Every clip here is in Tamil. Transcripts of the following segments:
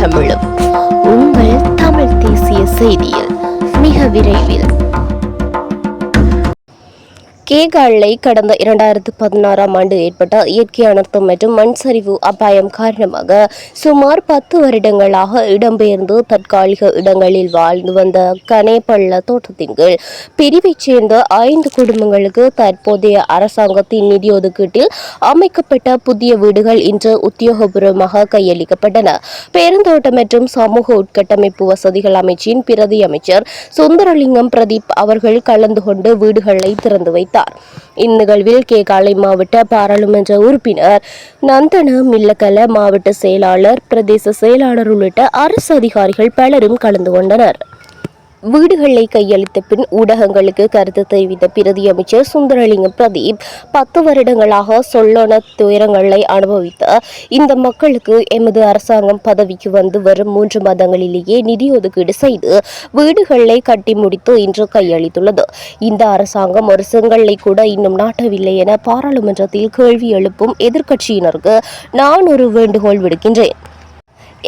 தமிழும் உங்கள் தமிழ் தேசிய செய்தியில் மிக விரைவில். கேகாலை கடந்த 2016 ஆண்டு ஏற்பட்ட இயற்கை அனர்த்தம் மற்றும் மண் சரிவு அபாயம் காரணமாக சுமார் 10 வருடங்களாக இடம்பெயர்ந்து தற்காலிக இடங்களில் வாழ்ந்து வந்த கனேபள்ள தோட்டத்தின் கீழ் பிரிவைச் சேர்ந்த 5 குடும்பங்களுக்கு தற்போதைய அரசாங்கத்தின் நிதி ஒதுக்கீட்டில் அமைக்கப்பட்ட புதிய வீடுகள் இன்று உத்தியோகபூர்வமாக கையளிக்கப்பட்டன. பெருந்தோட்டம் மற்றும் சமூக உட்கட்டமைப்பு வசதிகள் அமைச்சின் பிரதி அமைச்சர் சுந்தரலிங்கம் பிரதீப் அவர்கள் கலந்து கொண்டு வீடுகளை திறந்து வைத்தார். இந்நிகழ்வில் கேகாலை மாவட்ட பாராளுமன்ற உறுப்பினர் நந்தன மில்லகல, மாவட்ட செயலாளர், பிரதேச செயலாளர் உள்ளிட்ட அரசு அதிகாரிகள் பலரும் கலந்து கொண்டனர். வீடுகளை கையளித்த பின் ஊடகங்களுக்கு கருத்து தெரிவித்த பிரதி அமைச்சர் சுந்தரலிங்கம் பிரதீப், 10 வருடங்களாக சொல்லோன துயரங்களை அனுபவித்த இந்த மக்களுக்கு எமது அரசாங்கம் பதவிக்கு வந்து வரும் 3 மாதங்களிலேயே நிதி ஒதுக்கீடு செய்து வீடுகளை கட்டி முடித்து இன்று கையளித்துள்ளது. இந்த அரசாங்கம் ஒரு செங்கல்லை கூட இன்னும் நாட்டவில்லை என பாராளுமன்றத்தில் கேள்வி எழுப்பும் எதிர்க்கட்சியினருக்கு நான் ஒரு வேண்டுகோள் விடுக்கின்றேன்.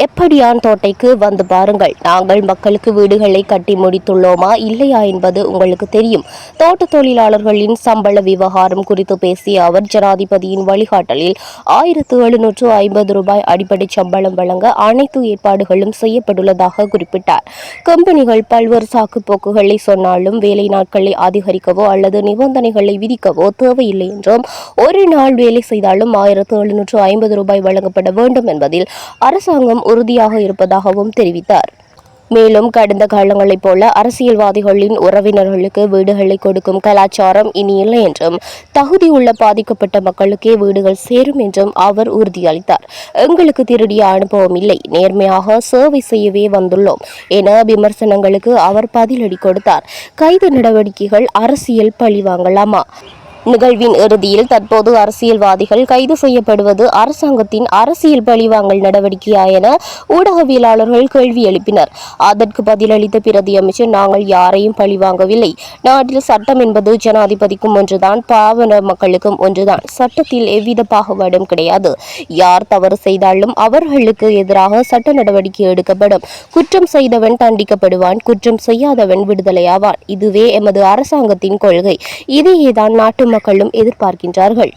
எப்படியான் தோட்டைக்கு வந்து பாருங்கள். நாங்கள் மக்களுக்கு வீடுகளை கட்டி முடித்துள்ளோமா இல்லையா என்பது உங்களுக்கு தெரியும். தோட்ட தொழிலாளர்களின் சம்பள விவகாரம் குறித்து பேசிய அவர், ஜனாதிபதியின் வழிகாட்டலில் 1750 ரூபாய் அடிப்படை சம்பளம் வழங்க அனைத்து ஏற்பாடுகளும் செய்யப்பட்டுள்ளதாக குறிப்பிட்டார். கம்பெனிகள் பல்வேறு சாக்கு போக்குகளை சொன்னாலும் வேலை நாட்களை அதிகரிக்கவோ அல்லது நிபந்தனைகளை விதிக்கவோ தேவையில்லை என்றும், ஒரு நாள் வேலை செய்தாலும் 1750 ரூபாய் வழங்கப்பட வேண்டும் என்பதில் அரசாங்கம் உறுதியாக இருப்பதாகவும் தெரிவித்தார். மேலும் கடந்த காலங்களைப் போல அரசியல்வாதிகளின் உறவினர்களுக்கு வீடுகளை கொடுக்கும் கலாச்சாரம் இனி இல்லை என்றும், தகுதியுள்ள பாதிக்கப்பட்ட மக்களுக்கே வீடுகள் சேரும் என்றும் அவர் உறுதியளித்தார். எங்களுக்கு திருடிய அனுபவம் இல்லை, நேர்மையாக சேவை செய்யவே வந்துள்ளோம் என விமர்சனங்களுக்கு அவர் பதிலடி கொடுத்தார். கைது நடவடிக்கைகள் அரசியல் பழிவாங்கலாமா? நிகழ்வின் இறுதியில், தற்போது அரசியல்வாதிகள் கைது செய்யப்படுவது அரசாங்கத்தின் அரசியல் பழிவாங்கல் நடவடிக்கையா என ஊடகவியலாளர்கள் கேள்வி எழுப்பினர். அதற்கு பதிலளித்த பிரதி அமைச்சர், நாங்கள் யாரையும் பழிவாங்கவில்லை. நாட்டில் சட்டம் என்பது ஜனாதிபதிக்கும் ஒன்றுதான், பாவன மக்களுக்கும் ஒன்றுதான். சட்டத்தில் எவ்வித பாகுபாடும் கிடையாது. யார் தவறு செய்தாலும் அவர்களுக்கு எதிராக சட்ட நடவடிக்கை எடுக்கப்படும். குற்றம் செய்தவன் தண்டிக்கப்படுவான், குற்றம் செய்யாதவன் விடுதலையாவான். இதுவே எமது அரசாங்கத்தின் கொள்கை. இதையேதான் நாட்டு மக்களும் எதிர்பார்க்கின்றார்கள்.